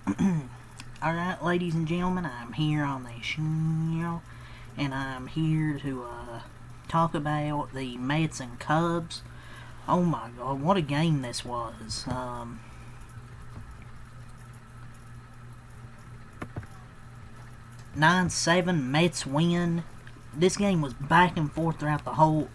Alright, ladies and gentlemen, I'm here on the show, and I'm here to talk about the Mets and Cubs. Oh my god, what a game this was. 9-7, Mets win. This game was back and forth throughout the whole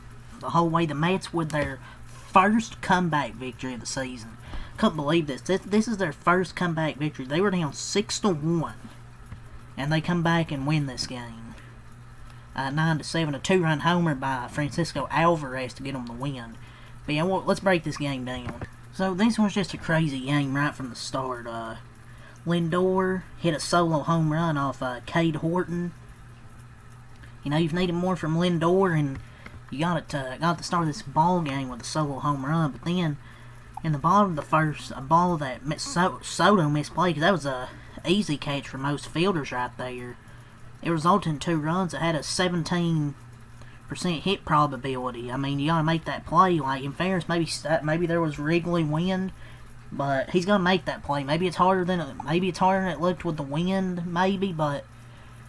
way. The Mets with their first comeback victory of the season. Couldn't believe this. This is their first comeback victory. They were down 6-1, and they come back and win this game. 9-7, a 2-run homer by Francisco Alvarez to get them the win. But yeah, well, let's break this game down. So this was just a crazy game right from the start. Lindor hit a solo home run off Cade Horton. You know, you've needed more from Lindor, and you got to start this ball game with a solo home run. But then, in the bottom of the first, a ball that Soto misplayed, because that was a easy catch for most fielders right there. It resulted in 2 runs. It had a 17% hit probability. I mean, you gotta make that play. Like, in fairness, maybe there was wriggly wind, but he's gonna make that play. Maybe it's harder than it looked with the wind, maybe, but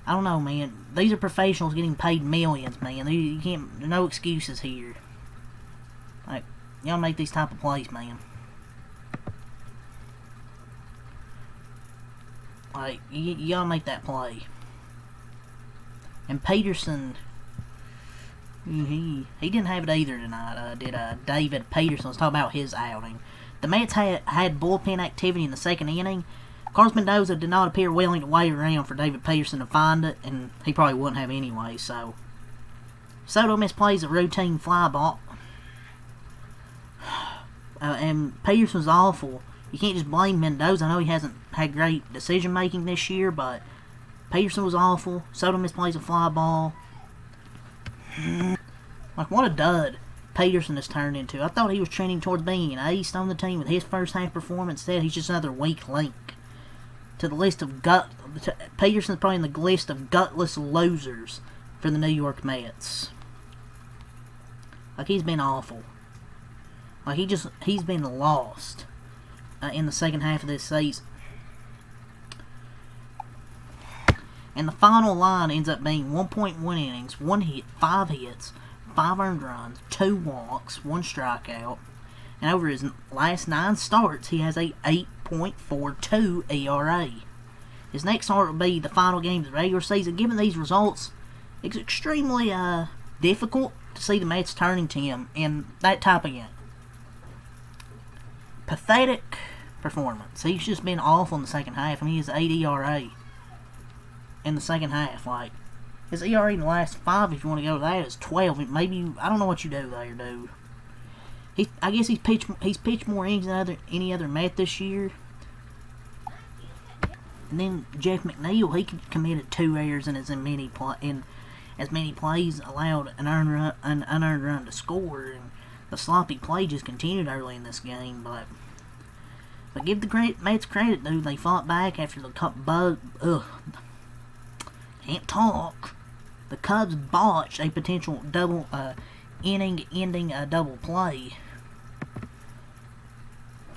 I don't know, man. These are professionals getting paid millions, man. You can't. There's no excuses here. Like, you gotta make these type of plays, man. Like, you gotta make that play. And Peterson, he didn't have it either tonight. Did David Peterson? Let's talk about his outing. The Mets had bullpen activity in the second inning. Carlos Mendoza did not appear willing to wait around for David Peterson to find it, and he probably wouldn't have anyway, so. Soto misplays a routine fly ball. And Peterson's awful. You can't just blame Mendoza. I know he hasn't had great decision-making this year, but Peterson was awful. Soto misplays a fly ball. Like, what a dud Peterson has turned into. I thought he was trending towards being an ace on the team with his first half performance. Instead, he's just another weak link to the list of Peterson's probably in the list of gutless losers for the New York Mets. Like, he's been awful. Like, he's been lost in the second half of this season. And the final line ends up being 1.1 innings, 1 hit, 5 hits, 5 earned runs, 2 walks, 1 strikeout. And over his last 9 starts, he has a 8.42 ERA. His next start will be the final game of the regular season. Given these results, it's extremely difficult to see the Mets turning to him in that type of game. Pathetic performance. He's just been awful in the second half. I mean, he has 8 ERA in the second half. Like, his ERA in the last 5, if you want to go to that, is 12. Maybe, I don't know what you do there, dude. I guess he's pitched more innings than any other Met this year. And then Jeff McNeil, he committed 2 errors in as many plays, allowed an unearned run to score, and the sloppy play just continued early in this game. But give the Mets credit, dude. They fought back after the can't talk. The Cubs botched a potential double inning-ending double play.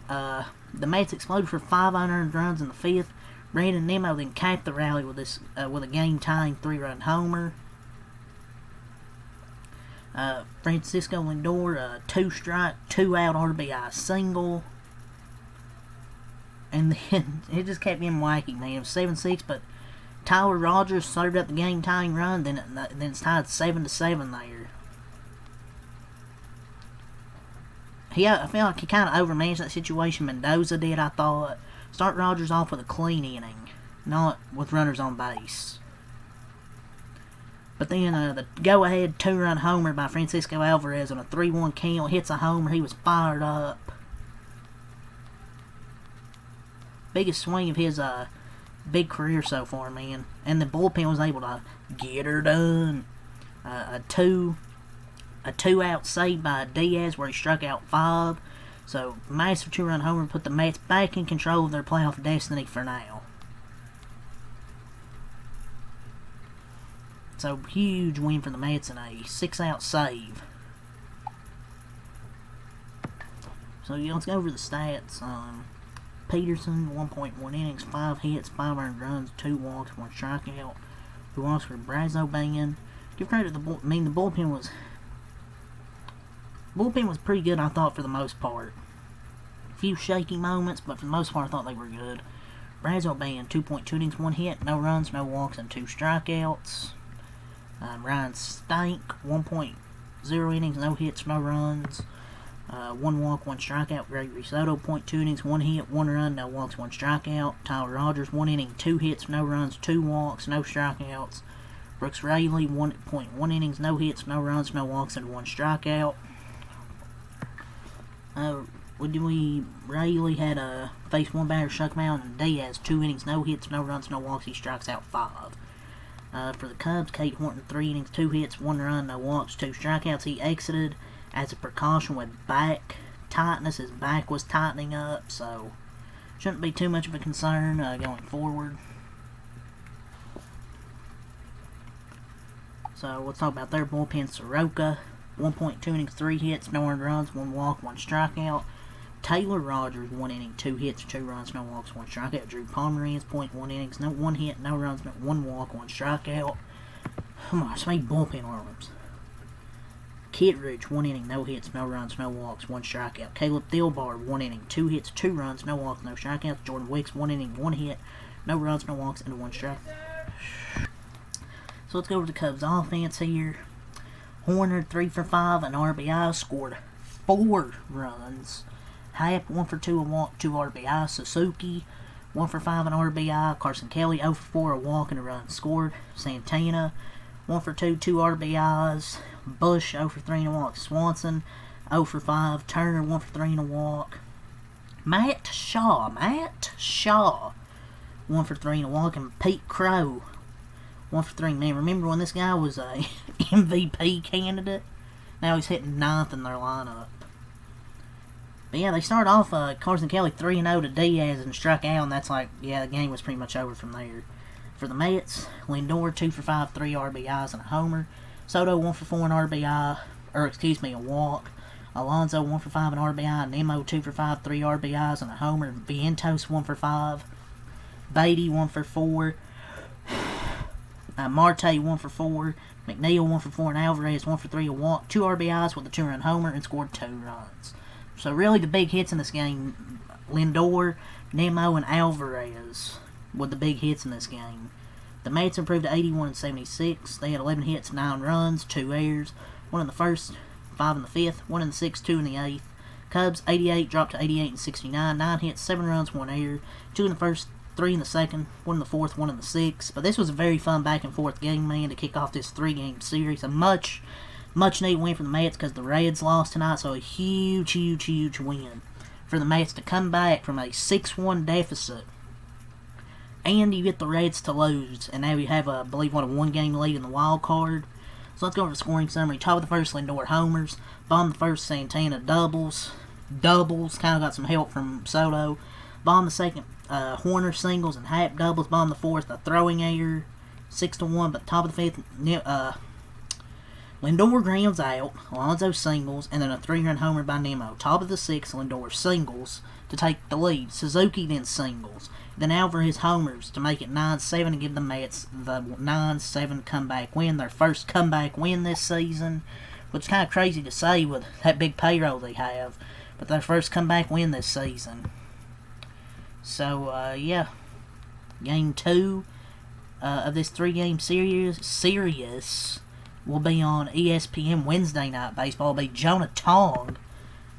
The Mets exploded for 5 unearned runs in the 5th. Brandon Nimmo then capped the rally with a game-tying 3-run homer. Francisco Lindor, 2-strike, 2-out RBI single. And then it just kept getting wacky, man. It was 7-6, but Tyler Rogers served up the game-tying run. Then it's tied 7-7 there. I feel like he kind of overmanaged that situation. Mendoza did, I thought. Start Rogers off with a clean inning, not with runners on base. But then the go-ahead 2-run homer by Francisco Alvarez on a 3-1 count hits a homer. He was fired up. Biggest swing of his big career so far, man. And the bullpen was able to get her done. A 2-out save by Diaz where he struck out 5. So, massive 2-run homer put the Mets back in control of their playoff destiny for now. So, huge win for the Mets and a 6-out save. So, let's go over the stats. Peterson, 1.1 innings, 5 hits, 5 earned runs, 2 walks, 1 strikeout. Who walks for Brazoban. Give credit to the bullpen was pretty good, I thought, for the most part. A few shaky moments, but for the most part, I thought they were good. Brazoban, 2.2 innings, 1 hit, no runs, no walks, and 2 strikeouts. Ryan Stank, 1.0 innings, no hits, no runs. 1 walk, 1 strikeout. Gregory Soto, 0.2 innings, 1 hit, 1 run, no walks, 1 strikeout. Tyler Rogers, 1 inning, 2 hits, no runs, 2 walks, no strikeouts. Brooks Raley, 1.1 innings, no hits, no runs, no walks, and 1 strikeout. Raley had faced 1 batter, struck him out, and Diaz, 2 innings, no hits, no runs, no walks, he strikes out 5. For the Cubs, Cade Horton, 3 innings, 2 hits, 1 run, no walks, 2 strikeouts. He exited as a precaution with back tightness. His back was tightening up, so shouldn't be too much of a concern going forward. So let's talk about their bullpen. Soroka, 1.2 innings, 3 hits, no earned runs, 1 walk, 1 strikeout. Taylor Rogers, 1 inning, 2 hits, 2 runs, no walks, 1 strikeout. Drew Pomeranz, 0.1 innings, 1 hit, no runs, 1 walk, 1 strikeout. Come on, so many bullpen arms. Kittredge, 1 inning, no hits, no runs, no walks, 1 strikeout. Caleb Thielbar, 1 inning, 2 hits, 2 runs, no walks, no strikeouts. Jordan Wicks, 1 inning, 1 hit, no runs, no walks, and 1 strikeout. So let's go over the Cubs offense here. Horner, 3 for 5, an RBI, scored 4 runs. Happ, 1 for 2, a walk, 2 RBI. Suzuki, 1 for 5, an RBI. Carson Kelly, 0 for 4, a walk and a run scored. Santana, 1 for 2, 2 RBIs. Bush, 0 for 3 and a walk. Swanson, 0 for 5. Turner, 1 for 3 and a walk. Matt Shaw, 1 for 3 and a walk. And Pete Crow, 1 for 3. Man, remember when this guy was a MVP candidate? Now he's hitting 9th in their lineup. But yeah, they started off Carson Kelly 3-0 to Diaz and struck out, and that's like, yeah, the game was pretty much over from there. For the Mets, Lindor, 2 for 5, 3 RBIs and a homer. Soto, 1 for 4, an RBI, a walk. Alonso, 1 for 5, an RBI. Nemo, 2 for 5, 3 RBIs and a homer. Vientos, 1 for 5. Beatty, 1 for 4. Marte, 1 for 4. McNeil, 1 for 4, and Alvarez, 1 for 3, a walk. 2 RBIs with a 2-run homer and scored 2 runs. So really the big hits in this game, Lindor, Nemo, and Alvarez were the big hits in this game. The Mets improved to 81 and 76. They had 11 hits, 9 runs, 2 errors. 1 in the first, 5 in the fifth, 1 in the sixth, 2 in the eighth. Cubs, 88, dropped to 88 and 69. 9 hits, 7 runs, 1 error. 2 in the first, 3 in the second, 1 in the fourth, 1 in the sixth. But this was a very fun back and forth game, man, to kick off this 3-game series. A much needed win for the Mets because the Reds lost tonight, so a huge win for the Mets to come back from a 6-1 deficit. And you get the Reds to lose, and now you have, I believe, a 1-game lead in the wild card. So let's go over the scoring summary. Top of the first, Lindor homers. Bottom of the first, Santana doubles. Kind of got some help from Soto. Bottom of the second, Horner singles and Happ doubles. Bottom of the fourth, a throwing error, 6-1. But top of the fifth, Lindor grounds out, Alonso singles, and then a 3-run homer by Nemo. Top of the sixth, Lindor singles to take the lead. Suzuki then singles. Then Alvarez homers to make it 9-7 and give the Mets the 9-7 comeback win. Their first comeback win this season, which is kind of crazy to say with that big payroll they have. But their first comeback win this season. So, yeah. Game 2 of this 3-game series will be on ESPN Wednesday Night Baseball. It'll be Jonah Tong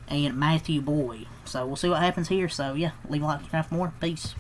and Matthew Boyd. So we'll see what happens here. So yeah, leave a like, subscribe for more. Peace.